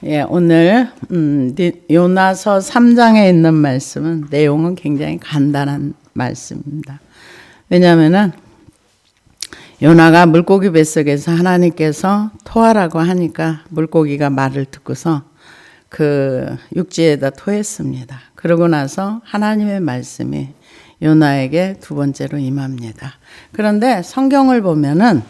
예, 오늘 요나서 3장에 있는 말씀은 내용은 굉장히 간단한 말씀입니다. 왜냐하면은 요나가 물고기 뱃속에서 하나님께서 토하라고 하니까 물고기가 말을 듣고서 그 육지에다 토했습니다. 그러고 나서 하나님의 말씀이 요나에게 두 번째로 임합니다. 그런데 성경을 보면은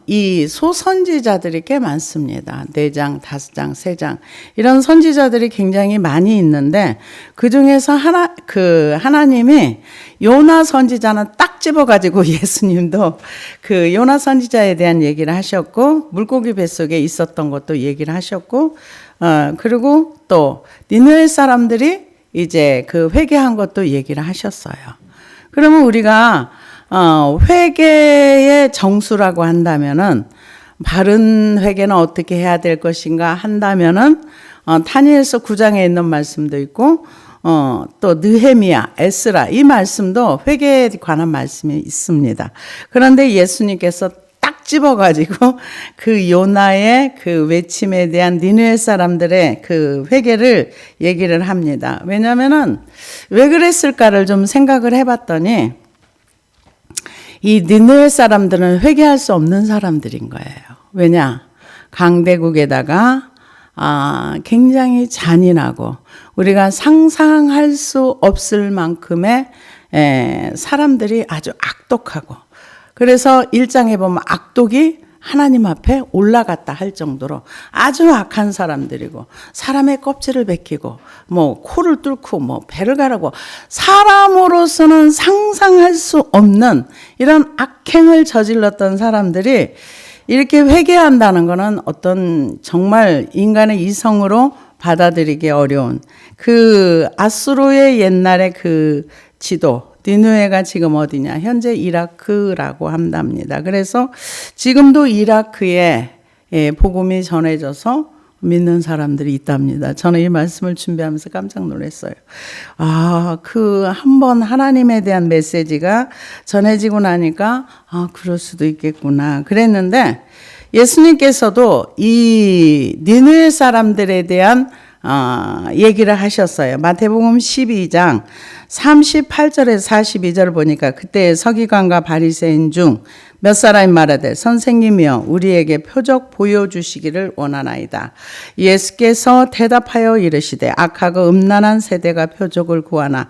이 소선지자들이 꽤 많습니다. 4장, 5장, 3장 이런 선지자들이 굉장히 많이 있는데 그 중에서 하나님이 요나 선지자는 딱 집어가지고 예수님도 그 요나 선지자에 대한 얘기를 하셨고 물고기 뱃속에 있었던 것도 얘기를 하셨고 그리고 또 니느웨 사람들이 이제 그 회개한 것도 얘기를 하셨어요. 그러면 우리가 회개의 정수라고 한다면은 바른 회개는 어떻게 해야 될 것인가 한다면은 다니엘서 9장에 있는 말씀도 있고 또 느헤미야, 에스라 이 말씀도 회개에 관한 말씀이 있습니다. 그런데 예수님께서 딱 집어가지고 그 요나의 그 외침에 대한 니느웨 사람들의 그 회개를 얘기를 합니다. 왜냐하면은 왜 그랬을까를 좀 생각을 해봤더니 이 니느웨 사람들은 회개할 수 없는 사람들인 거예요. 왜냐? 강대국에다가 굉장히 잔인하고 우리가 상상할 수 없을 만큼의 사람들이 아주 악독하고 그래서 1장에 보면 악독이 하나님 앞에 올라갔다 할 정도로 아주 악한 사람들이고 사람의 껍질을 벗기고 뭐 코를 뚫고 뭐 배를 가르고 사람으로서는 상상할 수 없는 이런 악행을 저질렀던 사람들이 이렇게 회개한다는 것은 어떤 정말 인간의 이성으로 받아들이기 어려운 그 아수르의 옛날의 그 지도 니느웨가 지금 어디냐? 현재 이라크라고 한답니다. 그래서 지금도 이라크에 복음이 전해져서 믿는 사람들이 있답니다. 저는 이 말씀을 준비하면서 깜짝 놀랐어요. 그 한번 하나님에 대한 메시지가 전해지고 나니까 그럴 수도 있겠구나. 그랬는데 예수님께서도 이 니느웨 사람들에 대한 얘기를 하셨어요. 마태복음 12장 38절에서 42절 보니까 그때 서기관과 바리새인 중 몇 사람이 말하되 선생님이여 우리에게 표적 보여주시기를 원하나이다. 예수께서 대답하여 이르시되 악하고 음란한 세대가 표적을 구하나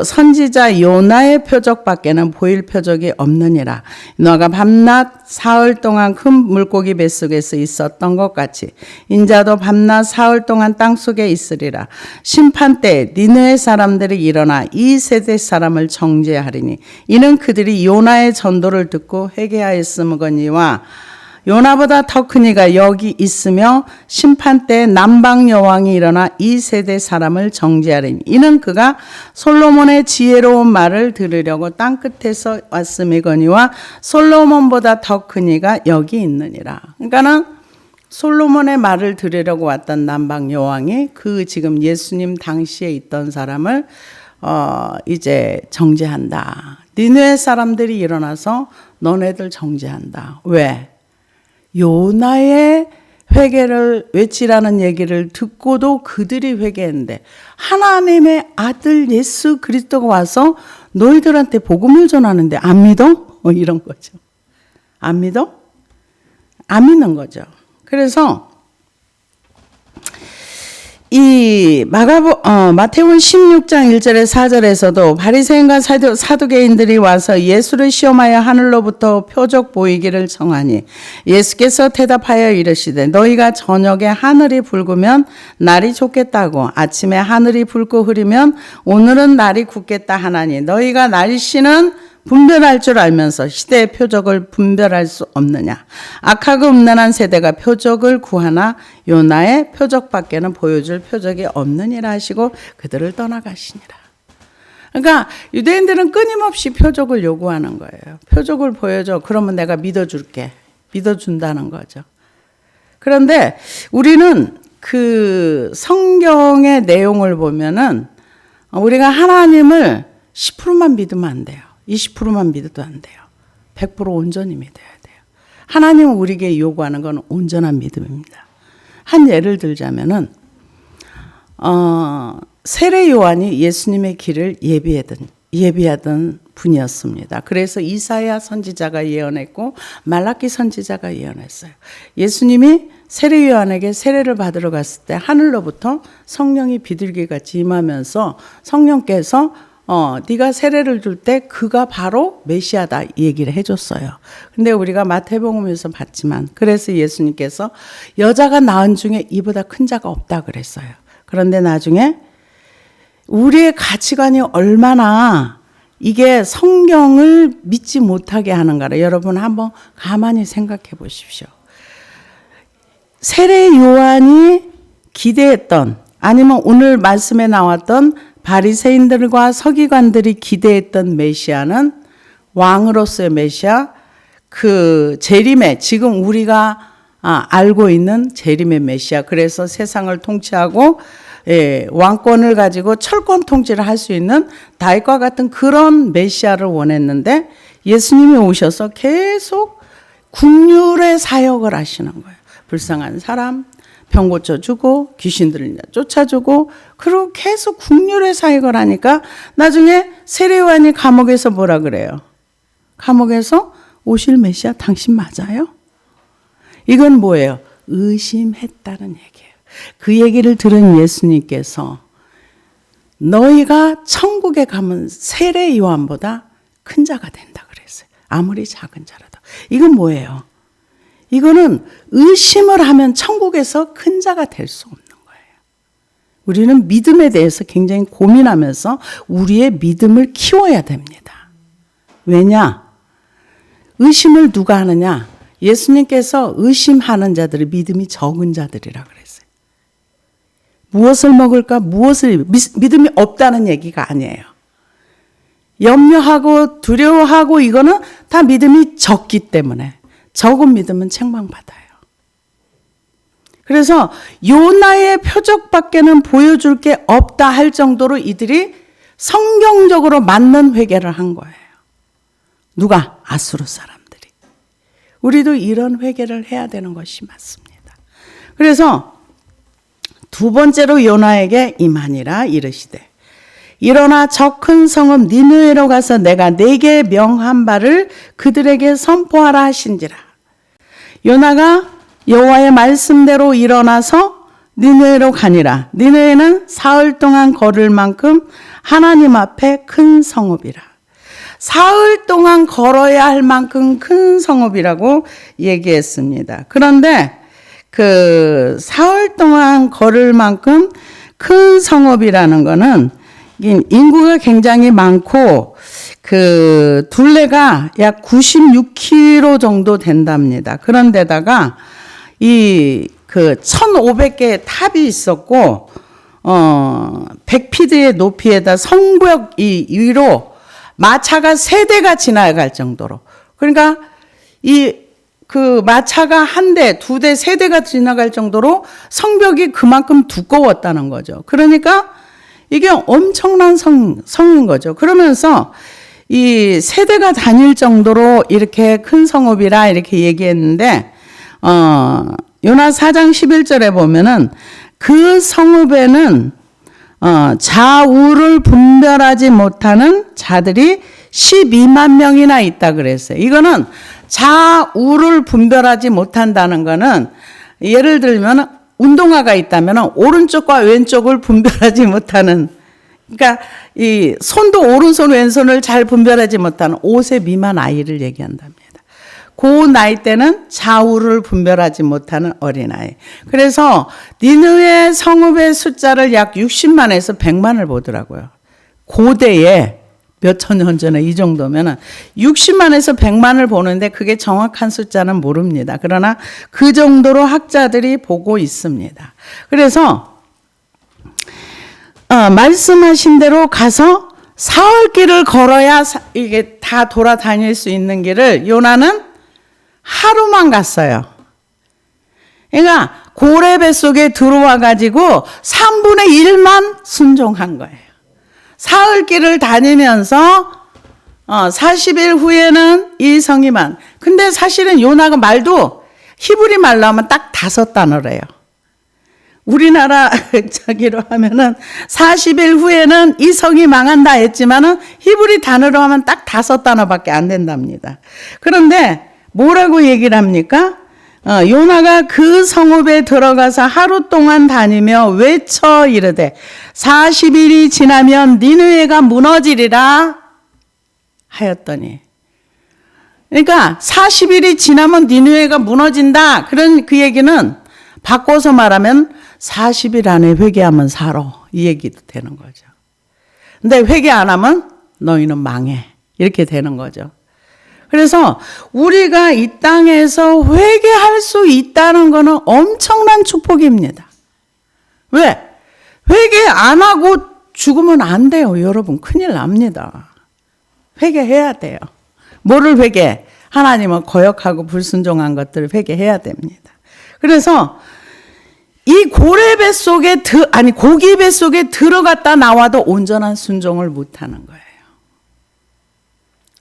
선지자 요나의 표적밖에는 보일 표적이 없느니라. 너가 밤낮 사흘 동안 큰 물고기 뱃속에서 있었던 것 같이 인자도 밤낮 사흘 동안 땅속에 있으리라. 심판때 니느웨 사람들이 일어나 이 세대 사람을 정죄하리니 이는 그들이 요나의 전도를 듣고 회개하였음거니와 요나보다 더 큰 이가 여기 있으며 심판때 남방 여왕이 일어나 이 세대 사람을 정죄하리니 이는 그가 솔로몬의 지혜로운 말을 들으려고 땅끝에서 왔음이거니와 솔로몬보다 더 큰 이가 여기 있느니라. 그러니까는 솔로몬의 말을 들으려고 왔던 남방 여왕이 그 지금 예수님 당시에 있던 사람을 이제 정죄한다. 니느웨 사람들이 일어나서 너네들 정죄한다. 왜? 요나의 회개를 외치라는 얘기를 듣고도 그들이 회개했는데 하나님의 아들 예수 그리스도가 와서 너희들한테 복음을 전하는데 안 믿어? 이런 거죠. 안 믿어? 안 믿는 거죠. 그래서 이 마태복음 16장 1절에 4절에서도 바리새인과 사두개인들이 와서 예수를 시험하여 하늘로부터 표적 보이기를 청하니 예수께서 대답하여 이르시되 너희가 저녁에 하늘이 붉으면 날이 좋겠다고 아침에 하늘이 붉고 흐리면 오늘은 날이 굳겠다 하나니 너희가 날씨는 분별할 줄 알면서 시대의 표적을 분별할 수 없느냐. 악하고 음란한 세대가 표적을 구하나 요나의 표적밖에는 보여줄 표적이 없느니라 하시고 그들을 떠나가시니라. 그러니까 유대인들은 끊임없이 표적을 요구하는 거예요. 표적을 보여줘. 그러면 내가 믿어줄게. 믿어준다는 거죠. 그런데 우리는 그 성경의 내용을 보면은 우리가 하나님을 10%만 믿으면 안 돼요. 20%만 믿어도 안 돼요. 100% 온전히 믿어야 돼요. 하나님은 우리에게 요구하는 건 온전한 믿음입니다. 한 예를 들자면은 세례 요한이 예수님의 길을 예비하던 분이었습니다. 그래서 이사야 선지자가 예언했고 말라기 선지자가 예언했어요. 예수님이 세례 요한에게 세례를 받으러 갔을 때 하늘로부터 성령이 비둘기같이 임하면서 성령께서 네가 세례를 줄 때 그가 바로 메시아다 얘기를 해줬어요. 근데 우리가 마태복음에서 봤지만 그래서 예수님께서 여자가 낳은 중에 이보다 큰 자가 없다 그랬어요. 그런데 나중에 우리의 가치관이 얼마나 이게 성경을 믿지 못하게 하는가를 여러분 한번 가만히 생각해 보십시오. 세례 요한이 기대했던 아니면 오늘 말씀에 나왔던 바리새인들과 서기관들이 기대했던 메시아는 왕으로서의 메시아, 그 재림의 지금 우리가 알고 있는 재림의 메시아. 그래서 세상을 통치하고 왕권을 가지고 철권 통치를 할 수 있는 다윗과 같은 그런 메시아를 원했는데 예수님이 오셔서 계속 국률의 사역을 하시는 거예요. 불쌍한 사람, 병 고쳐주고 귀신들을 쫓아주고 그리고 계속 국률의 사역을 하니까 나중에 세례 요한이 감옥에서 뭐라 그래요? 감옥에서 오실 메시아 당신 맞아요? 이건 뭐예요? 의심했다는 얘기예요. 그 얘기를 들은 예수님께서 너희가 천국에 가면 세례 요한보다 큰 자가 된다 그랬어요. 아무리 작은 자라도. 이건 뭐예요? 이거는 의심을 하면 천국에서 큰 자가 될 수 없는 거예요. 우리는 믿음에 대해서 굉장히 고민하면서 우리의 믿음을 키워야 됩니다. 왜냐? 의심을 누가 하느냐? 예수님께서 의심하는 자들이 믿음이 적은 자들이라 그랬어요. 무엇을 먹을까? 믿음이 없다는 얘기가 아니에요. 염려하고 두려워하고 이거는 다 믿음이 적기 때문에 적은 믿음은 책망받아요. 그래서 요나의 표적밖에는 보여줄 게 없다 할 정도로 이들이 성경적으로 맞는 회개를 한 거예요. 누가? 아수르 사람들이. 우리도 이런 회개를 해야 되는 것이 맞습니다. 그래서 두 번째로 요나에게 임하니라 이르시되 일어나 저 큰 성읍 니느웨로 가서 내가 네게 명한 바를 그들에게 선포하라 하신지라. 요나가 여호와의 말씀대로 일어나서 니느웨로 가니라. 니느웨는 사흘 동안 걸을 만큼 하나님 앞에 큰 성읍이라. 사흘 동안 걸어야 할 만큼 큰 성읍이라고 얘기했습니다. 그런데 그 사흘 동안 걸을 만큼 큰 성읍이라는 거는 인구가 굉장히 많고 그 둘레가 약 96km 정도 된답니다. 그런데다가 이 그 1,500개의 탑이 있었고 100피트의 높이에다 성벽 위로 마차가 3대가 지나갈 정도로 그러니까 그 마차가 한 대, 2대, 3대가 지나갈 정도로 성벽이 그만큼 두꺼웠다는 거죠. 그러니까 이게 엄청난 성인 거죠. 그러면서 이 세대가 다닐 정도로 이렇게 큰 성읍이라 이렇게 얘기했는데 요나 4장 11절에 보면은 그 성읍에는 좌우를 분별하지 못하는 자들이 12만 명이나 있다 그랬어요. 이거는 좌우를 분별하지 못한다는 거는 예를 들면 운동화가 있다면 오른쪽과 왼쪽을 분별하지 못하는 그러니까 이 손도 오른손 왼손을 잘 분별하지 못하는 5세 미만 아이를 얘기한답니다. 그 나이 때는 좌우를 분별하지 못하는 어린아이. 그래서 니느웨 성읍의 숫자를 약 60만에서 100만을 보더라고요. 고대에 몇 천 년 전에 이 정도면 60만에서 100만을 보는데 그게 정확한 숫자는 모릅니다. 그러나 그 정도로 학자들이 보고 있습니다. 그래서 말씀하신 대로 가서 사흘길을 걸어야 이게 다 돌아다닐 수 있는 길을 요나는 하루만 갔어요. 그러니까 고래 뱃속에 들어와 가지고 3분의 1만 순종한 거예요. 사흘길을 다니면서 40일 후에는 이 성이만. 근데 사실은 요나가 말도 히브리 말로 하면 딱 5단어래요. 우리나라 저기로 하면은 40일 후에는 이 성이 망한다 했지만은 히브리 단어로 하면 딱 5단어밖에 안 된답니다. 그런데 뭐라고 얘기를 합니까? 요나가 그 성읍에 들어가서 하루 동안 다니며 외쳐 이르되 40일이 지나면 니느웨가 무너지리라 하였더니, 그러니까 40일이 지나면 니느웨가 무너진다. 그런 그 얘기는 바꿔서 말하면 40일 안에 회개하면 살아, 이 얘기도 되는 거죠. 근데 회개 안 하면 너희는 망해, 이렇게 되는 거죠. 그래서 우리가 이 땅에서 회개할 수 있다는 것은 엄청난 축복입니다. 왜? 회개 안 하고 죽으면 안 돼요. 여러분, 큰일 납니다. 회개해야 돼요. 뭐를 회개해? 하나님을 거역하고 불순종한 것들을 회개해야 됩니다. 그래서 이 고래배 속에 고기배 속에 들어갔다 나와도 온전한 순종을 못하는 거예요.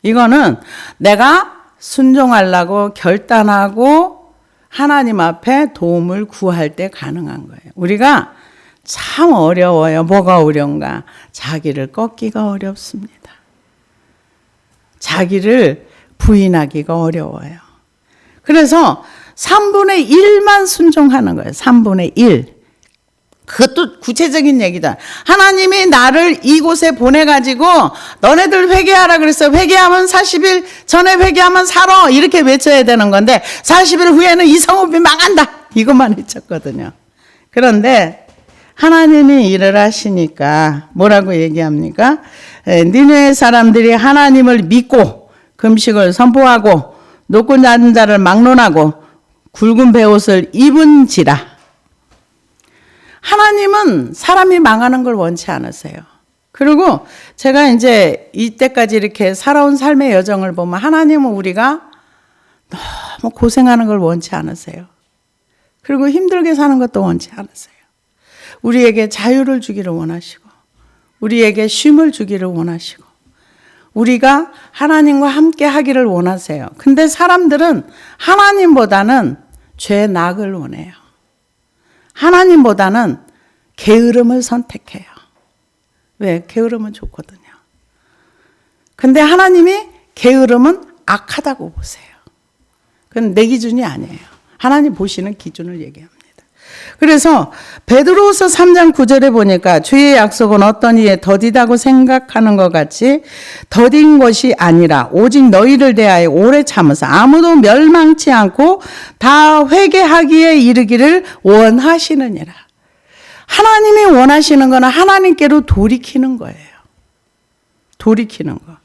이거는 내가 순종하려고 결단하고 하나님 앞에 도움을 구할 때 가능한 거예요. 우리가 참 어려워요. 뭐가 어려운가? 자기를 꺾기가 어렵습니다. 자기를 부인하기가 어려워요. 그래서 3분의 1만 순종하는 거예요. 3분의 1. 그것도 구체적인 얘기다. 하나님이 나를 이곳에 보내가지고 너네들 회개하라 그랬어요. 회개하면 40일 전에 회개하면 살아. 이렇게 외쳐야 되는 건데 40일 후에는 이 성읍이 망한다. 이것만 외쳤거든요. 그런데 하나님이 일을 하시니까 뭐라고 얘기합니까? 니네 사람들이 하나님을 믿고 금식을 선포하고 높고 낮은 자를 막론하고 굵은 베옷을 입은지라. 하나님은 사람이 망하는 걸 원치 않으세요. 그리고 제가 이제 이때까지 이렇게 살아온 삶의 여정을 보면 하나님은 우리가 너무 고생하는 걸 원치 않으세요. 그리고 힘들게 사는 것도 원치 않으세요. 우리에게 자유를 주기를 원하시고 우리에게 쉼을 주기를 원하시고 우리가 하나님과 함께 하기를 원하세요. 근데 사람들은 하나님보다는 죄 낙을 원해요. 하나님보다는 게으름을 선택해요. 왜? 게으름은 좋거든요. 근데 하나님이 게으름은 악하다고 보세요. 그건 내 기준이 아니에요. 하나님 보시는 기준을 얘기합니다. 그래서 베드로후서 3장 9절에 보니까 주의 약속은 어떤 이에 더디다고 생각하는 것 같이 더딘 것이 아니라 오직 너희를 대하여 오래 참으사 아무도 멸망치 않고 다 회개하기에 이르기를 원하시느니라. 하나님이 원하시는 거는 하나님께로 돌이키는 거예요. 돌이키는 거.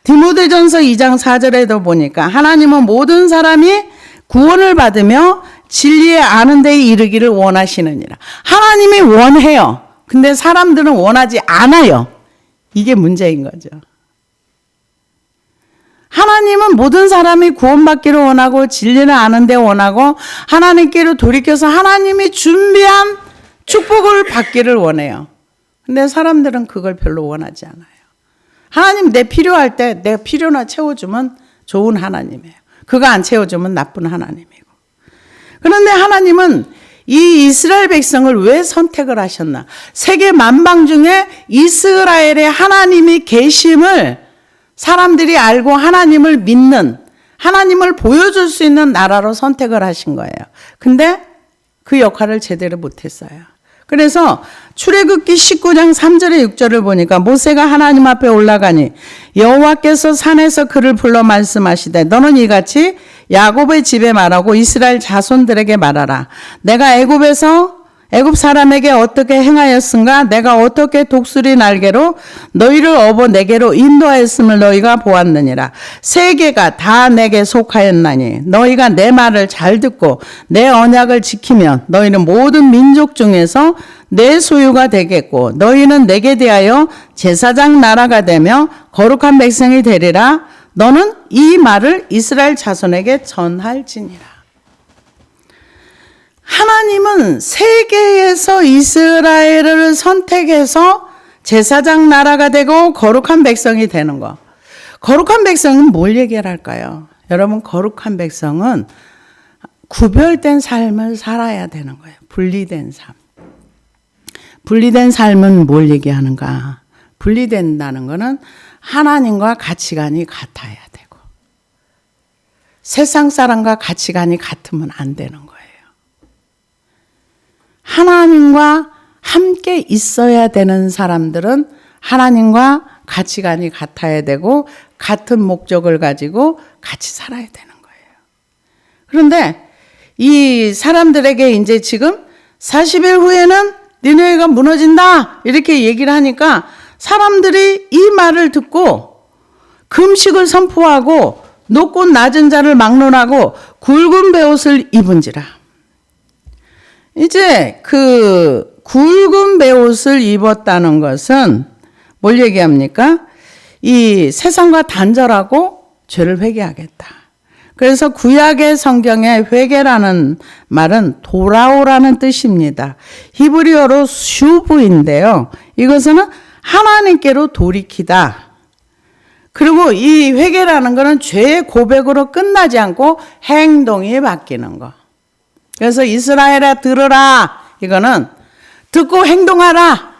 디모데전서 2장 4절에도 보니까 하나님은 모든 사람이 구원을 받으며 진리에 아는 데에 이르기를 원하시느니라. 하나님이 원해요. 근데 사람들은 원하지 않아요. 이게 문제인 거죠. 하나님은 모든 사람이 구원받기를 원하고 진리를 아는 데 원하고 하나님께로 돌이켜서 하나님이 준비한 축복을 받기를 원해요. 근데 사람들은 그걸 별로 원하지 않아요. 하나님 내 필요할 때 내 필요나 채워주면 좋은 하나님이에요. 그거 안 채워주면 나쁜 하나님이고. 그런데 하나님은 이 이스라엘 백성을 왜 선택을 하셨나? 세계 만방 중에 이스라엘의 하나님이 계심을 사람들이 알고 하나님을 믿는, 하나님을 보여줄 수 있는 나라로 선택을 하신 거예요. 근데 그 역할을 제대로 못했어요. 그래서 출애굽기 19장 3절에 6절을 보니까 모세가 하나님 앞에 올라가니 여호와께서 산에서 그를 불러 말씀하시되 너는 이같이 야곱의 집에 말하고 이스라엘 자손들에게 말하라. 내가 애굽 사람에게 어떻게 행하였은가? 내가 어떻게 독수리 날개로 너희를 업어 내게로 인도하였음을 너희가 보았느니라. 세계가 다 내게 속하였나니 너희가 내 말을 잘 듣고 내 언약을 지키면 너희는 모든 민족 중에서 내 소유가 되겠고 너희는 내게 대하여 제사장 나라가 되며 거룩한 백성이 되리라. 너는 이 말을 이스라엘 자손에게 전할지니라. 하나님은 세계에서 이스라엘을 선택해서 제사장 나라가 되고 거룩한 백성이 되는 거. 거룩한 백성은 뭘 얘기할까요? 여러분, 거룩한 백성은 구별된 삶을 살아야 되는 거예요. 분리된 삶. 분리된 삶은 뭘 얘기하는가? 분리된다는 것은 하나님과 가치관이 같아야 되고 세상 사람과 가치관이 같으면 안 되는 거예요. 하나님과 함께 있어야 되는 사람들은 하나님과 가치관이 같아야 되고 같은 목적을 가지고 같이 살아야 되는 거예요. 그런데 이 사람들에게 이제 지금 40일 후에는 니네가 무너진다 이렇게 얘기를 하니까 사람들이 이 말을 듣고 금식을 선포하고 높고 낮은 자를 막론하고 굵은 베옷을 입은지라. 이제 그 굵은 베옷을 입었다는 것은 뭘 얘기합니까? 이 세상과 단절하고 죄를 회개하겠다. 그래서 구약의 성경에 회개라는 말은 돌아오라는 뜻입니다. 히브리어로 슈브인데요. 이것은 하나님께로 돌이키다. 그리고 이 회개라는 것은 죄의 고백으로 끝나지 않고 행동이 바뀌는 거. 그래서 이스라엘아 들으라. 이거는 듣고 행동하라.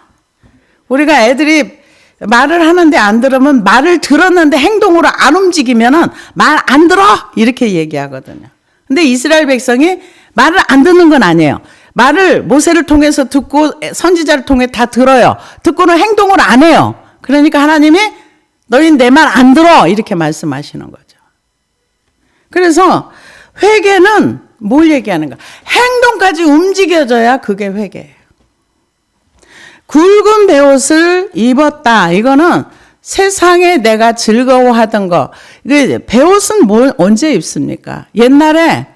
우리가 애들이 말을 하는데 안 들으면 말을 들었는데 행동으로 안 움직이면은 말 안 들어 이렇게 얘기하거든요. 근데 이스라엘 백성이 말을 안 듣는 건 아니에요. 말을 모세를 통해서 듣고 선지자를 통해 다 들어요. 듣고는 행동을 안 해요. 그러니까 하나님이 너희 내 말 안 들어 이렇게 말씀하시는 거죠. 그래서 회개는 뭘 얘기하는가? 행동까지 움직여져야 그게 회개예요. 굵은 베옷을 입었다. 이거는 세상에 내가 즐거워하던 거. 베옷은 언제 입습니까? 옛날에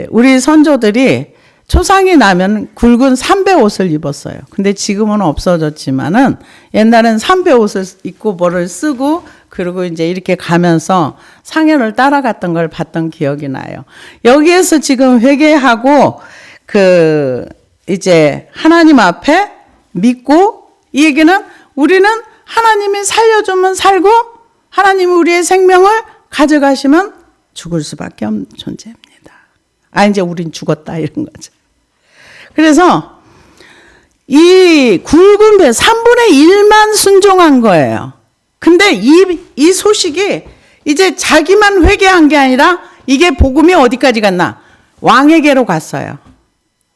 우리 선조들이 초상이 나면 굵은 삼베옷을 입었어요. 근데 지금은 없어졌지만은 옛날엔 삼베옷을 입고 뭐를 쓰고 그리고 이제 이렇게 가면서 상현을 따라갔던 걸 봤던 기억이 나요. 여기에서 지금 회개하고 이제 하나님 앞에 믿고 이 얘기는 우리는 하나님이 살려주면 살고 하나님이 우리의 생명을 가져가시면 죽을 수밖에 없는 존재입니다. 이제 우린 죽었다 이런 거죠. 그래서 이 굵은 배 3분의 1만 순종한 거예요. 근데 이 소식이 이제 자기만 회개한 게 아니라 이게 복음이 어디까지 갔나? 왕에게로 갔어요.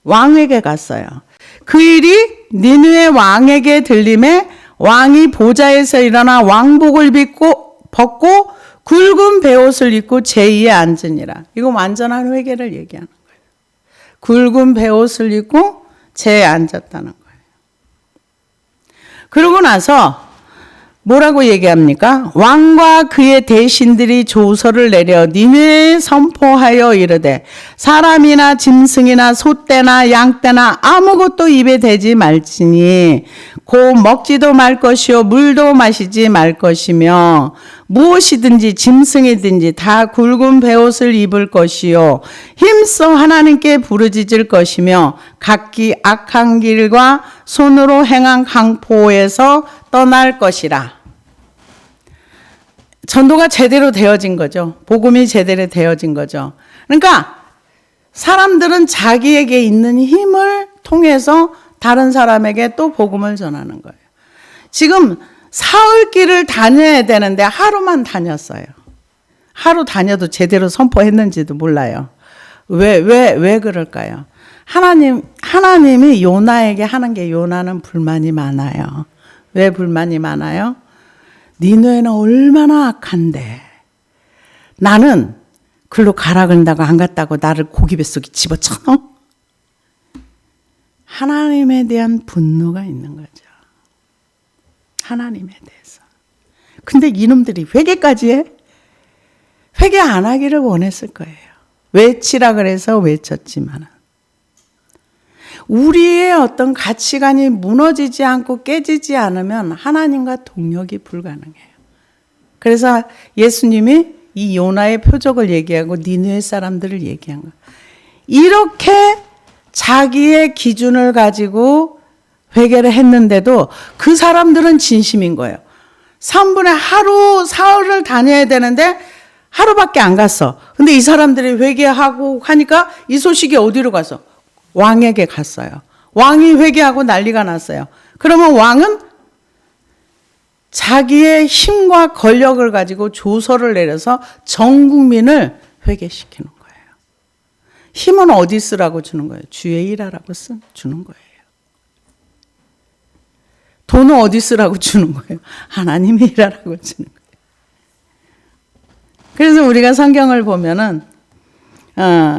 왕에게 갔어요. 그 일이 니느웨 왕에게 들림에 왕이 보좌에서 일어나 왕복을 벗고 굵은 베옷을 입고 제2에 앉으니라. 이거 완전한 회개를 얘기하는 거예요. 굵은 베옷을 입고 제2에 앉았다는 거예요. 그러고 나서 뭐라고 얘기합니까? 왕과 그의 대신들이 조서를 내려 니느웨에 선포하여 이르되 사람이나 짐승이나 소떼나 양떼나 아무것도 입에 대지 말지니 곧 먹지도 말 것이요 물도 마시지 말 것이며 무엇이든지 짐승이든지 다 굵은 베옷을 입을 것이요 힘써 하나님께 부르짖을 것이며 각기 악한 길과 손으로 행한 강포에서 떠날 것이라. 전도가 제대로 되어진 거죠. 복음이 제대로 되어진 거죠. 그러니까 사람들은 자기에게 있는 힘을 통해서 다른 사람에게 또 복음을 전하는 거예요. 지금 사흘길을 다녀야 되는데 하루만 다녔어요. 하루 다녀도 제대로 선포했는지도 몰라요. 왜 그럴까요? 하나님이 요나에게 하는 게 요나는 불만이 많아요. 왜 불만이 많아요? 니느웨는 얼마나 악한데 나는 글로 가라 그런다고 안 갔다고 나를 고기뱃속에 집어쳐넣어? 하나님에 대한 분노가 있는 거죠. 하나님에 대해서. 근데 이놈들이 회개까지 해? 회개 안 하기를 원했을 거예요. 외치라 그래서 외쳤지만 우리의 어떤 가치관이 무너지지 않고 깨지지 않으면 하나님과 동력이 불가능해요. 그래서 예수님이 이 요나의 표적을 얘기하고 니느웨 사람들을 얘기한 거예요. 이렇게 자기의 기준을 가지고 회개를 했는데도 그 사람들은 진심인 거예요. 3분의 하루 사흘을 다녀야 되는데 하루밖에 안 갔어. 근데 이 사람들이 회개하고 하니까 이 소식이 어디로 가서? 왕에게 갔어요. 왕이 회개하고 난리가 났어요. 그러면 왕은 자기의 힘과 권력을 가지고 조서를 내려서 전 국민을 회개시키는 거예요. 힘은 어디 쓰라고 주는 거예요? 주의 일하라고 주는 거예요. 돈은 어디 쓰라고 주는 거예요? 하나님의 일하라고 주는 거예요. 그래서 우리가 성경을 보면은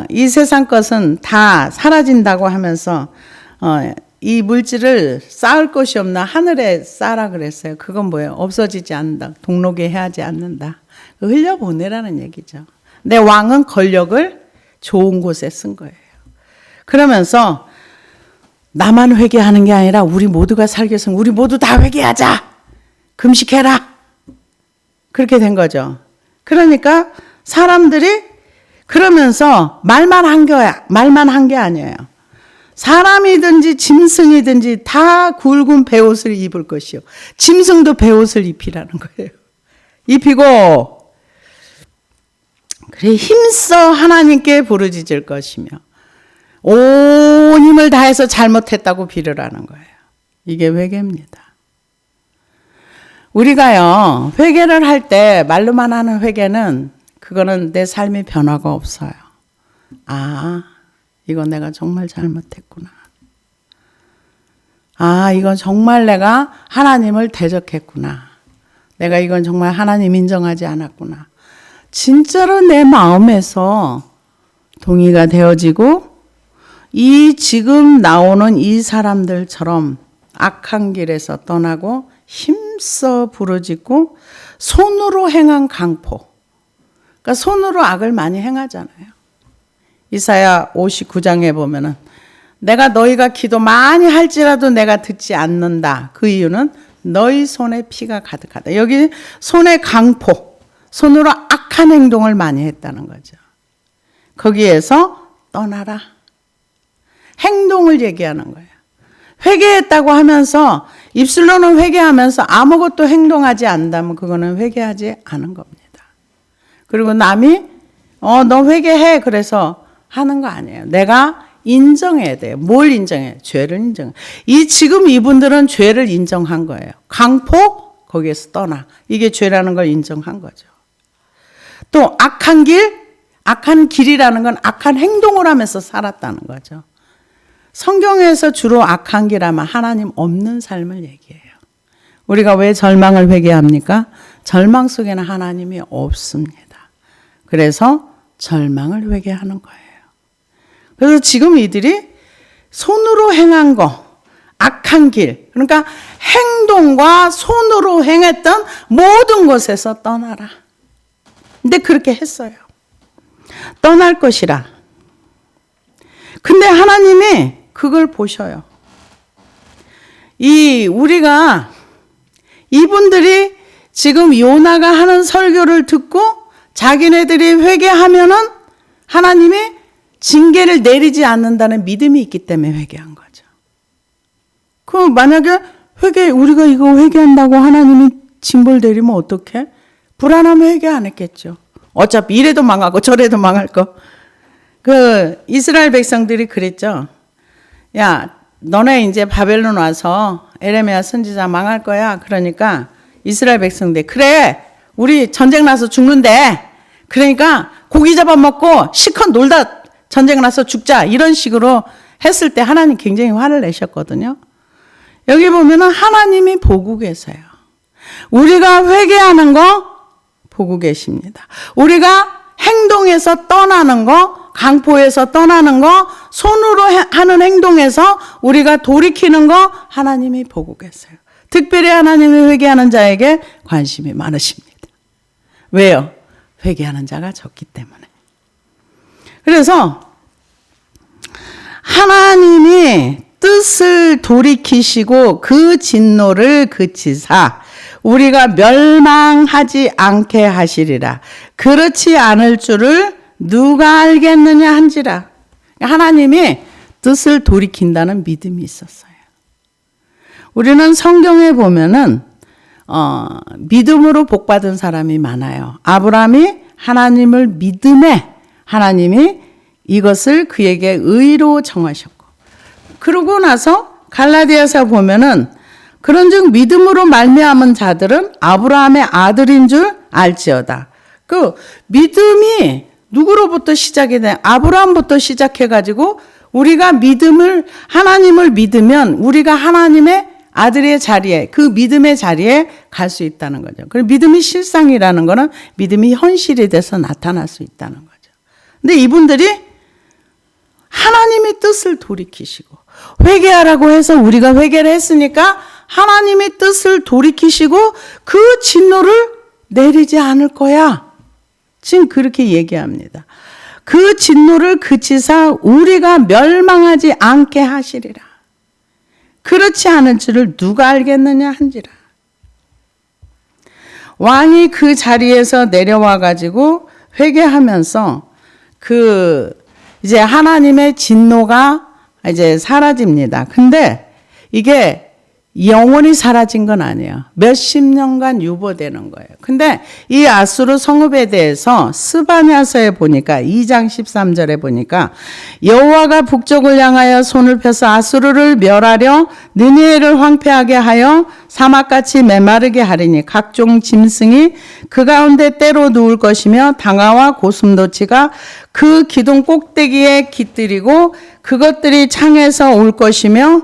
이 세상 것은 다 사라진다고 하면서 이 물질을 쌓을 것이 없나 하늘에 쌓으라 그랬어요. 그건 뭐예요? 없어지지 않는다. 동록에 해하지 않는다. 흘려보내라는 얘기죠. 내 왕은 권력을 좋은 곳에 쓴 거예요. 그러면서 나만 회개하는 게 아니라 우리 모두가 살기 위해서 우리 모두 다 회개하자. 금식해라. 그렇게 된 거죠. 그러니까 사람들이 그러면서 말만 한 게 아니에요. 사람이든지 짐승이든지 다 굵은 베옷을 입을 것이요. 짐승도 베옷을 입히라는 거예요. 입히고 그래 힘써 하나님께 부르짖을 것이며 온 힘을 다해서 잘못했다고 빌으라는 거예요. 이게 회개입니다. 우리가요 회개를 할 때 말로만 하는 회개는 그거는 내 삶의 변화가 없어요. 아 이거 내가 정말 잘못했구나. 아 이건 정말 내가 하나님을 대적했구나. 내가 이건 정말 하나님 인정하지 않았구나. 진짜로 내 마음에서 동의가 되어지고 이 지금 나오는 이 사람들처럼 악한 길에서 떠나고 힘써 부르짖고 손으로 행한 강포. 그러니까 손으로 악을 많이 행하잖아요. 이사야 59장에 보면은 내가 너희가 기도 많이 할지라도 내가 듣지 않는다. 그 이유는 너희 손에 피가 가득하다. 여기 손에 강포, 손으로 악한 행동을 많이 했다는 거죠. 거기에서 떠나라. 행동을 얘기하는 거예요. 회개했다고 하면서 입술로는 회개하면서 아무것도 행동하지 않는다면 그거는 회개하지 않은 겁니다. 그리고 남이 너 회개해 그래서 하는 거 아니에요. 내가 인정해야 돼요. 뭘 인정해요? 죄를 인정해요. 지금 이분들은 죄를 인정한 거예요. 강포 거기에서 떠나. 이게 죄라는 걸 인정한 거죠. 또 악한 길이라는 건 악한 행동을 하면서 살았다는 거죠. 성경에서 주로 악한 길 하면 하나님 없는 삶을 얘기해요. 우리가 왜 절망을 회개합니까? 절망 속에는 하나님이 없습니다. 그래서 절망을 회개하는 거예요. 그래서 지금 이들이 손으로 행한 거, 악한 길, 그러니까 행동과 손으로 행했던 모든 곳에서 떠나라. 근데 그렇게 했어요. 떠날 것이라. 근데 하나님이 그걸 보셔요. 우리가 이분들이 지금 요나가 하는 설교를 듣고 자기네들이 회개하면은 하나님이 징계를 내리지 않는다는 믿음이 있기 때문에 회개한 거죠. 만약에 우리가 이거 회개한다고 하나님이 징벌 내리면 어떡해? 불안하면 회개 안 했겠죠. 어차피 이래도 망하고 저래도 망할 거. 이스라엘 백성들이 그랬죠. 야, 너네 이제 바벨론 와서 에레미야 선지자 망할 거야. 그러니까 이스라엘 백성들 그래. 우리 전쟁 나서 죽는데 그러니까 고기 잡아먹고 실컷 놀다 전쟁 나서 죽자 이런 식으로 했을 때 하나님 굉장히 화를 내셨거든요. 여기 보면은 하나님이 보고 계세요. 우리가 회개하는 거 보고 계십니다. 우리가 행동에서 떠나는 거, 강포에서 떠나는 거, 손으로 하는 행동에서 우리가 돌이키는 거 하나님이 보고 계세요. 특별히 하나님이 회개하는 자에게 관심이 많으십니다. 왜요? 회개하는 자가 적기 때문에. 그래서 하나님이 뜻을 돌이키시고 그 진노를 그치사 우리가 멸망하지 않게 하시리라. 그렇지 않을 줄을 누가 알겠느냐 한지라. 하나님이 뜻을 돌이킨다는 믿음이 있었어요. 우리는 성경에 보면은 믿음으로 복받은 사람이 많아요. 아브라함이 하나님을 믿음에 하나님이 이것을 그에게 의로 정하셨고 그러고 나서 갈라디아서 보면은 그런즉 믿음으로 말미암은 자들은 아브라함의 아들인 줄 알지어다. 그 믿음이 누구로부터 시작이 돼? 아브라함부터 시작해가지고 우리가 하나님을 믿으면 우리가 하나님의 아들의 자리에, 그 믿음의 자리에 갈 수 있다는 거죠. 그리고 믿음이 실상이라는 거는 믿음이 현실이 돼서 나타날 수 있다는 거죠. 근데 이분들이 하나님의 뜻을 돌이키시고 회개하라고 해서 우리가 회개를 했으니까 하나님의 뜻을 돌이키시고 그 진노를 내리지 않을 거야. 지금 그렇게 얘기합니다. 그 진노를 그치사 우리가 멸망하지 않게 하시리라. 그렇지 않은 줄을 누가 알겠느냐 한지라. 왕이 그 자리에서 내려와 가지고 회개하면서 이제 하나님의 진노가 이제 사라집니다. 근데 이게 영원히 사라진 건 아니에요. 몇십 년간 유보되는 거예요. 근데 이 아수르 성읍에 대해서 스바냐서에 보니까 2장 13절에 보니까 여호와가 북쪽을 향하여 손을 펴서 아수르를 멸하려 느니웨를 황폐하게 하여 사막같이 메마르게 하리니 각종 짐승이 그 가운데 때로 누울 것이며 당아와 고슴도치가 그 기둥 꼭대기에 깃들이고 그것들이 창에서 올 것이며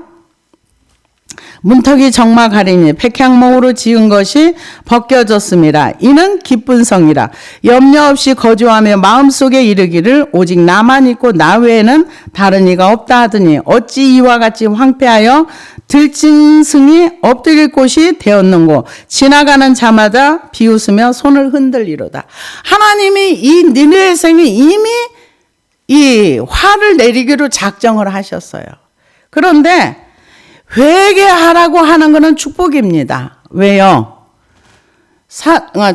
문턱이 적막하리니 백향목으로 지은 것이 벗겨졌습니다. 이는 기쁜 성이라. 염려 없이 거주하며 마음속에 이르기를 오직 나만 있고 나 외에는 다른 이가 없다 하더니 어찌 이와 같이 황폐하여 들짐승이 엎드릴 곳이 되었는고 지나가는 자마다 비웃으며 손을 흔들리로다. 하나님이 이 니느웨 성이 이미 이 화를 내리기로 작정을 하셨어요. 그런데 회개하라고 하는 것은 축복입니다. 왜요?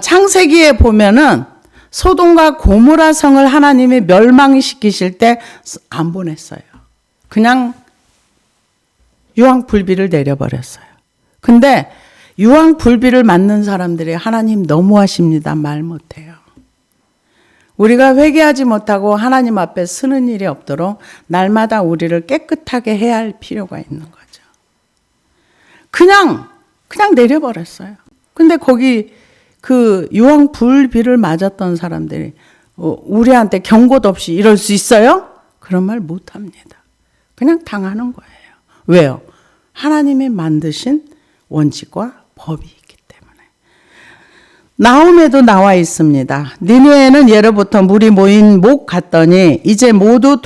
창세기에 보면은 소돔과 고모라 성을 하나님이 멸망시키실 때 안 보냈어요. 그냥 유황불비를 내려버렸어요. 근데 유황불비를 맞는 사람들이 하나님 너무하십니다. 말 못해요. 우리가 회개하지 못하고 하나님 앞에 서는 일이 없도록 날마다 우리를 깨끗하게 해야 할 필요가 있는 거죠. 그냥 내려버렸어요. 근데 거기 그 유황불비를 맞았던 사람들이 우리한테 경고도 없이 이럴 수 있어요? 그런 말 못합니다. 그냥 당하는 거예요. 왜요? 하나님이 만드신 원칙과 법이 있기 때문에. 나홈에도 나와 있습니다. 니느웨는 예로부터 물이 모인 목 같더니 이제 모두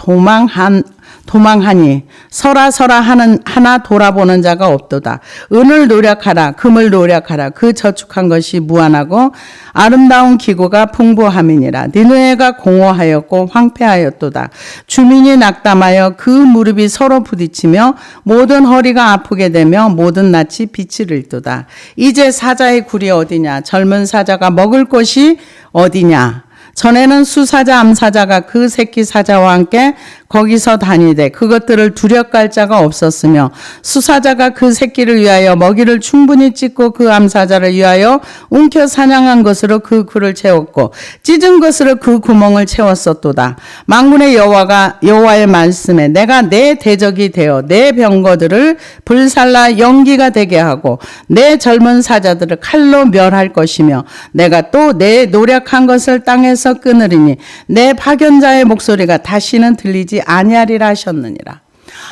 도망하니 서라 하나 돌아보는 자가 없도다. 은을 노력하라 금을 노력하라 그 저축한 것이 무한하고 아름다운 기구가 풍부함이니라. 니느웨가 공허하였고 황폐하였도다. 주민이 낙담하여 그 무릎이 서로 부딪히며 모든 허리가 아프게 되며 모든 낯이 빛을 잃도다. 이제 사자의 굴이 어디냐 젊은 사자가 먹을 것이 어디냐. 전에는 수사자 암사자가 그 새끼 사자와 함께 거기서 다니되 그것들을 두려갈 자가 없었으며 수사자가 그 새끼를 위하여 먹이를 충분히 찢고 그 암사자를 위하여 움켜 사냥한 것으로 그 굴을 채웠고 찢은 것으로 그 구멍을 채웠었도다. 만군의 여호와의 말씀에 내가 내 대적이 되어 내 병거들을 불살라 연기가 되게 하고 내 젊은 사자들을 칼로 멸할 것이며 내가 또 내 노력한 것을 땅에서 끊으리니 내 파견자의 목소리가 다시는 들리지 아니하리라 하셨느니라.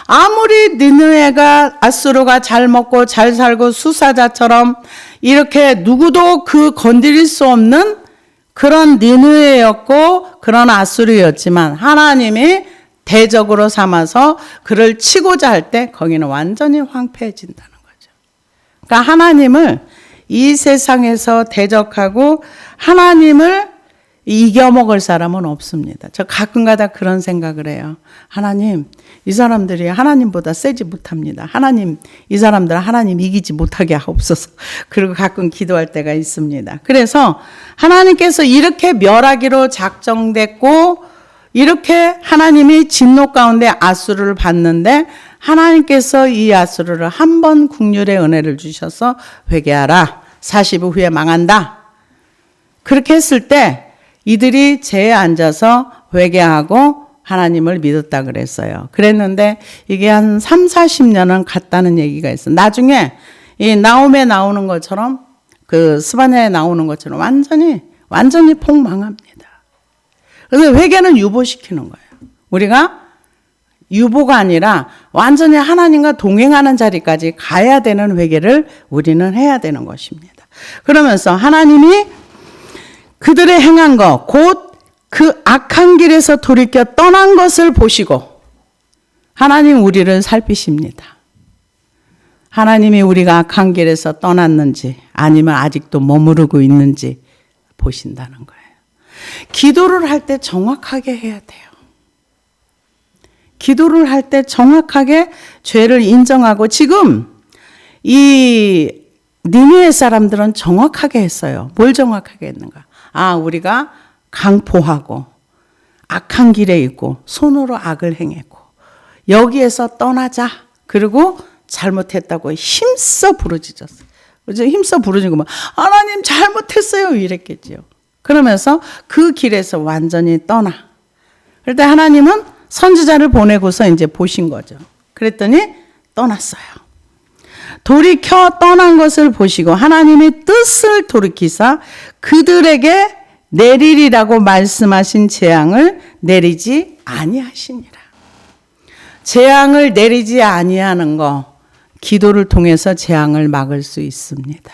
아무리 느느웨가 아수르가 잘 먹고 잘 살고 수사자처럼 이렇게 누구도 그 건드릴 수 없는 그런 느느웨였고 그런 아수르였지만 하나님이 대적으로 삼아서 그를 치고자 할 때 거기는 완전히 황폐해진다는 거죠. 그러니까 하나님을 이 세상에서 대적하고 하나님을 이겨먹을 사람은 없습니다. 저 가끔가다 그런 생각을 해요. 하나님, 이 사람들이 하나님보다 세지 못합니다. 하나님, 이 사람들 하나님 이기지 못하게 하옵소서. 그리고 가끔 기도할 때가 있습니다. 그래서 하나님께서 이렇게 멸하기로 작정됐고 이렇게 하나님이 진노 가운데 아수르를 봤는데 하나님께서 이 아수르를 한 번 국률의 은혜를 주셔서 회개하라. 40일 후에 망한다. 그렇게 했을 때 이들이 죄에 앉아서 회개하고 하나님을 믿었다 그랬어요. 그랬는데 이게 한 3, 40년은 갔다는 얘기가 있어. 나중에 이 나홈에 나오는 것처럼 그 스바냐에 나오는 것처럼 완전히 폭망합니다. 그래서 회개는 유보시키는 거예요. 우리가 유보가 아니라 완전히 하나님과 동행하는 자리까지 가야 되는 회개를 우리는 해야 되는 것입니다. 그러면서 하나님이 그들의 행한 것, 곧 그 악한 길에서 돌이켜 떠난 것을 보시고 하나님 우리를 살피십니다. 하나님이 우리가 악한 길에서 떠났는지 아니면 아직도 머무르고 있는지 보신다는 거예요. 기도를 할 때 정확하게 해야 돼요. 기도를 할 때 정확하게 죄를 인정하고 지금 이 니느웨 사람들은 정확하게 했어요. 뭘 정확하게 했는가? 우리가 강포하고 악한 길에 있고 손으로 악을 행했고 여기에서 떠나자. 그리고 잘못했다고 힘써 부르짖었어요. 힘써 부르짖고 막 하나님 잘못했어요 이랬겠죠. 그러면서 그 길에서 완전히 떠나. 그럴 때 하나님은 선지자를 보내고서 이제 보신 거죠. 그랬더니 떠났어요. 돌이켜 떠난 것을 보시고 하나님이 뜻을 돌이키사 그들에게 내리리라고 말씀하신 재앙을 내리지 아니하시니라. 재앙을 내리지 아니하는 거 기도를 통해서 재앙을 막을 수 있습니다.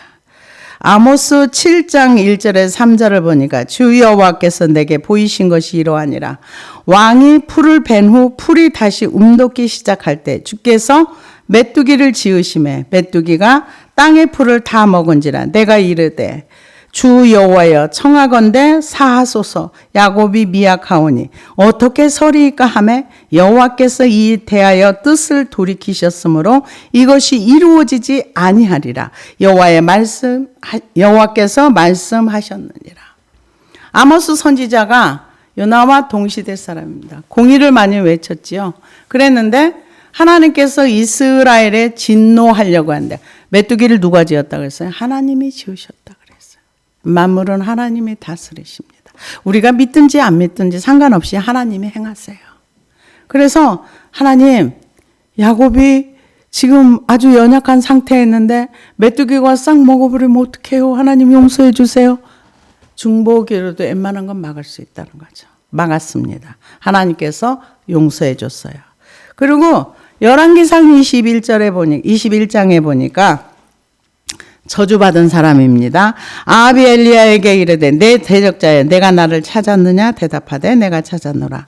아모스 7장 1절에 3절을 보니까 주 여호와께서 내게 보이신 것이 이러하니라. 왕이 풀을 벤 후 풀이 다시 움돋기 시작할 때 주께서 메뚜기를 지으심에 메뚜기가 땅의 풀을 다 먹은지라. 내가 이르되 주 여호와여 청하건대 사하소서. 야곱이 미약하오니 어떻게 서리이까 하매 여호와께서 이 대하여 뜻을 돌이키셨으므로 이것이 이루어지지 아니하리라. 여호와께서 말씀하셨느니라. 아모스 선지자가 요나와 동시대 사람입니다. 공의를 많이 외쳤지요. 그랬는데 하나님께서 이스라엘에 진노하려고 하는데 메뚜기를 누가 지었다 그랬어요? 하나님이 지으셨다 그랬어요. 만물은 하나님이 다스리십니다. 우리가 믿든지 안 믿든지 상관없이 하나님이 행하세요. 그래서 하나님, 야곱이 지금 아주 연약한 상태에 있는데 메뚜기가 싹 먹어버리면 어떡해요? 하나님 용서해 주세요. 중보기로도 웬만한 건 막을 수 있다는 거죠. 막았습니다. 하나님께서 용서해 줬어요. 그리고 열왕기상 21장에 보니까 저주받은 사람입니다. 아합이 엘리야에게 이르되 내 대적자여 내가 나를 찾았느냐? 대답하되 내가 찾았노라.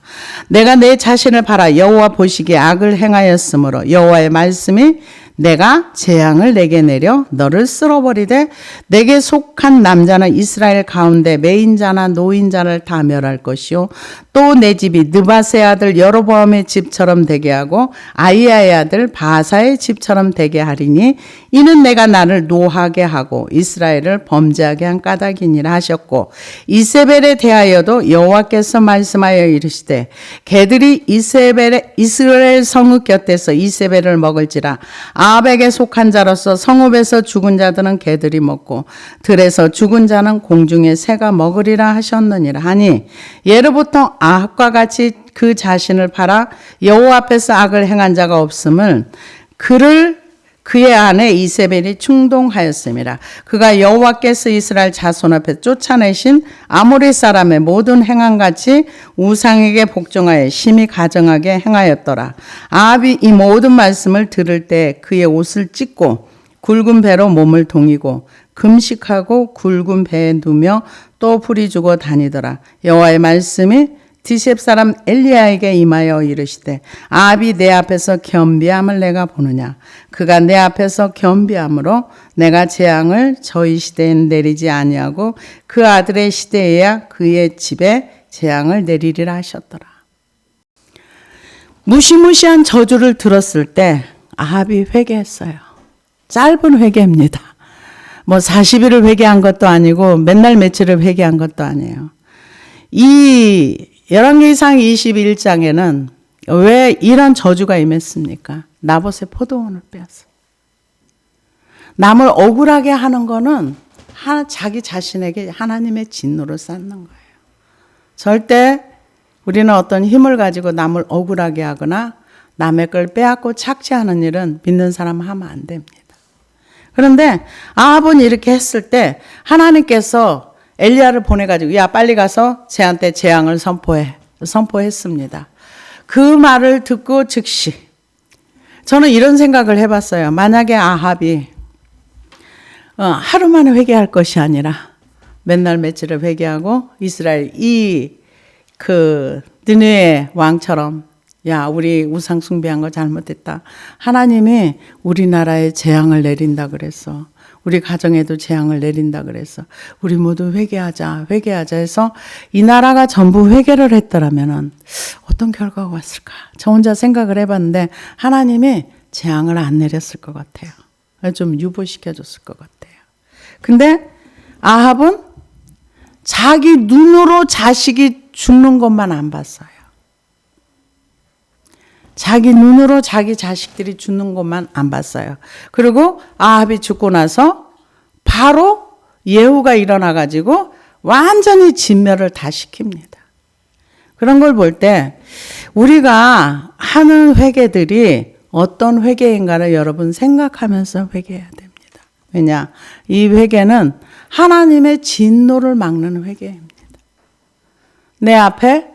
내가 내 자신을 바라 여호와 보시기에 악을 행하였으므로 여호와의 말씀이 내가 재앙을 내게 내려 너를 쓸어버리되 내게 속한 남자는 이스라엘 가운데 매인자나 노인자를 다 멸할 것이요 또 내 집이 느바세 아들 여로보암의 집처럼 되게 하고 아이야의 아들 바사의 집처럼 되게 하리니 이는 내가 나를 노하게 하고 이스라엘을 범죄하게 한 까닭이니라 하셨고 이세벨에 대하여도 여호와께서 말씀하여 이르시되 개들이 이스라엘 성읍 곁에서 이세벨을 먹을지라 아합에게 속한 자로서 성읍에서 죽은 자들은 개들이 먹고 들에서 죽은 자는 공중의 새가 먹으리라 하셨느니라 하니 예로부터 아합과 같이 그 자신을 팔아 여호와 앞에서 악을 행한 자가 없음을 그의 아내 이세벨이 충동하였음이라. 그가 여호와께서 이스라엘 자손 앞에 쫓아내신 아모리 사람의 모든 행함같이 우상에게 복종하여 심히 가증하게 행하였더라. 아합이 이 모든 말씀을 들을 때 그의 옷을 찢고 굵은 배로 몸을 동이고 금식하고 굵은 배에 누며 또 부리주고 다니더라. 여호와의 말씀이 디셉 사람 엘리야에게 임하여 이르시되 아합이 내 앞에서 겸비함을 내가 보느냐. 그가 내 앞에서 겸비함으로 내가 재앙을 저희 시대엔 내리지 아니하고 그 아들의 시대에야 그의 집에 재앙을 내리리라 하셨더라. 무시무시한 저주를 들었을 때 아합이 회개했어요. 짧은 회개입니다. 40일을 회개한 것도 아니고 맨날 며칠을 회개한 것도 아니에요. 이 열왕기상 21장에는 왜 이런 저주가 임했습니까? 나봇의 포도원을 빼앗어. 남을 억울하게 하는 거는 자기 자신에게 하나님의 진노를 쌓는 거예요. 절대 우리는 어떤 힘을 가지고 남을 억울하게 하거나 남의 걸 빼앗고 착취하는 일은 믿는 사람 하면 안 됩니다. 그런데 아합은 이렇게 했을 때 하나님께서 엘리야를 보내가지고 야 빨리 가서 쟤한테 재앙을 선포했습니다. 그 말을 듣고 즉시 저는 이런 생각을 해봤어요. 만약에 아합이 하루 만에 회개할 것이 아니라 맨날 며칠을 회개하고 이스라엘 느헤의 왕처럼 야 우리 우상 숭배한 거 잘못했다. 하나님이 우리나라에 재앙을 내린다 그랬어. 우리 가정에도 재앙을 내린다 그랬어. 우리 모두 회개하자 해서 이 나라가 전부 회개를 했더라면 어떤 결과가 왔을까? 저 혼자 생각을 해봤는데 하나님이 재앙을 안 내렸을 것 같아요. 좀 유보시켜줬을 것 같아요. 근데 아합은 자기 눈으로 자식이 죽는 것만 안 봤어요. 자기 눈으로 자기 자식들이 죽는 것만 안 봤어요. 그리고 아합이 죽고 나서 바로 예후가 일어나가지고 완전히 진멸을 다 시킵니다. 그런 걸 볼 때 우리가 하는 회개들이 어떤 회개인가를 여러분 생각하면서 회개해야 됩니다. 왜냐? 이 회개는 하나님의 진노를 막는 회개입니다. 내 앞에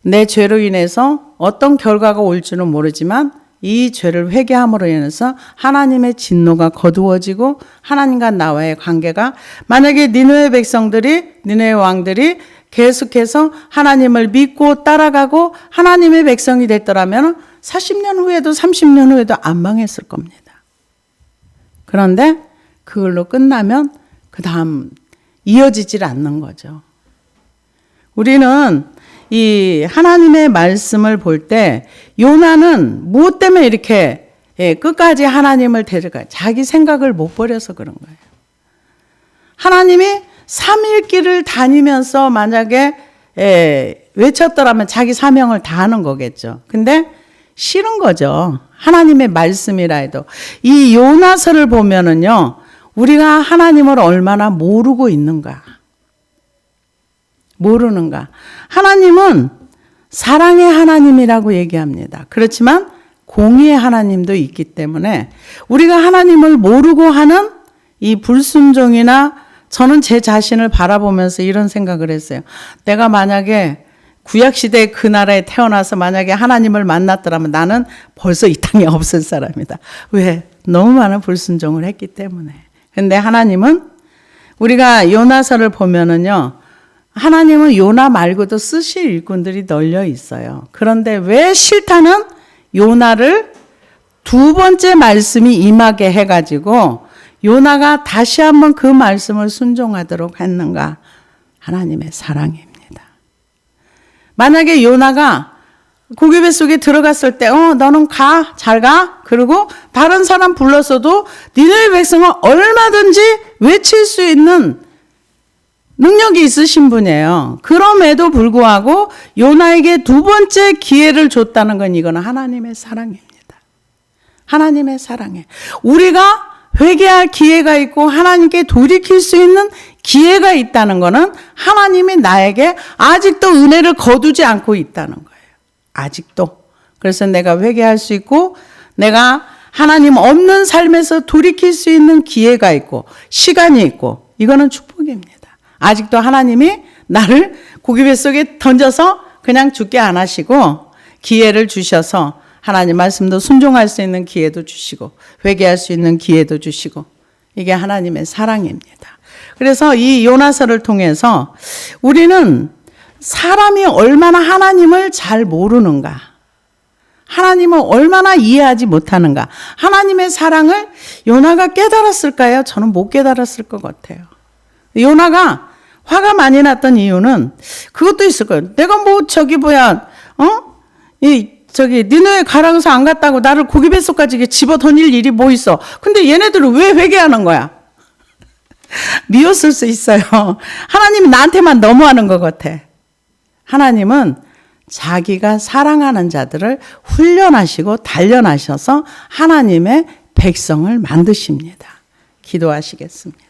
내 죄로 인해서 어떤 결과가 올지는 모르지만 이 죄를 회개함으로 인해서 하나님의 진노가 거두어지고 하나님과 나와의 관계가 만약에 니느웨 왕들이 계속해서 하나님을 믿고 따라가고 하나님의 백성이 됐더라면 40년 후에도 30년 후에도 안 망했을 겁니다. 그런데 그걸로 끝나면 그 다음 이어지질 않는 거죠. 우리는 이 하나님의 말씀을 볼 때 요나는 무엇 때문에 이렇게 끝까지 하나님을 데려가요? 자기 생각을 못 버려서 그런 거예요. 하나님이 3일 길을 다니면서 만약에 외쳤더라면 자기 사명을 다 하는 거겠죠. 근데 싫은 거죠. 하나님의 말씀이라 해도. 이 요나서를 보면은요, 우리가 하나님을 얼마나 모르고 있는가. 모르는가. 하나님은 사랑의 하나님이라고 얘기합니다. 그렇지만 공의의 하나님도 있기 때문에 우리가 하나님을 모르고 하는 이 불순종이나 저는 제 자신을 바라보면서 이런 생각을 했어요. 내가 만약에 구약시대 그 나라에 태어나서 만약에 하나님을 만났더라면 나는 벌써 이 땅에 없을 사람이다. 왜? 너무 많은 불순종을 했기 때문에. 근데 하나님은 우리가 요나서를 보면은요, 하나님은 요나 말고도 쓰실 일꾼들이 널려 있어요. 그런데 왜 싫다는 요나를 두 번째 말씀이 임하게 해가지고 요나가 다시 한번 그 말씀을 순종하도록 했는가? 하나님의 사랑입니다. 만약에 요나가 고기 뱃속에 들어갔을 때 너는 가, 잘 가. 그리고 다른 사람 불렀어도 니네 백성은 얼마든지 외칠 수 있는 능력이 있으신 분이에요. 그럼에도 불구하고 요나에게 두 번째 기회를 줬다는 건 이거는 하나님의 사랑입니다. 하나님의 사랑에 우리가 회개할 기회가 있고 하나님께 돌이킬 수 있는 기회가 있다는 것은 하나님이 나에게 아직도 은혜를 거두지 않고 있다는 거예요. 아직도. 그래서 내가 회개할 수 있고 내가 하나님 없는 삶에서 돌이킬 수 있는 기회가 있고 시간이 있고 이거는 축복입니다. 아직도 하나님이 나를 고기 뱃속에 던져서 그냥 죽게 안 하시고 기회를 주셔서 하나님 말씀도 순종할 수 있는 기회도 주시고 회개할 수 있는 기회도 주시고 이게 하나님의 사랑입니다. 그래서 이 요나서를 통해서 우리는 사람이 얼마나 하나님을 잘 모르는가, 하나님을 얼마나 이해하지 못하는가, 하나님의 사랑을 요나가 깨달았을까요? 저는 못 깨달았을 것 같아요. 요나가 화가 많이 났던 이유는 그것도 있을 거예요. 내가 니네에 가라고 해서 안 갔다고 나를 고기 뱃속까지 집어 던질 일이 뭐 있어. 근데 얘네들은 왜 회개하는 거야? 미웠을 수 있어요. 하나님이 나한테만 너무하는 것 같아. 하나님은 자기가 사랑하는 자들을 훈련하시고 단련하셔서 하나님의 백성을 만드십니다. 기도하시겠습니다.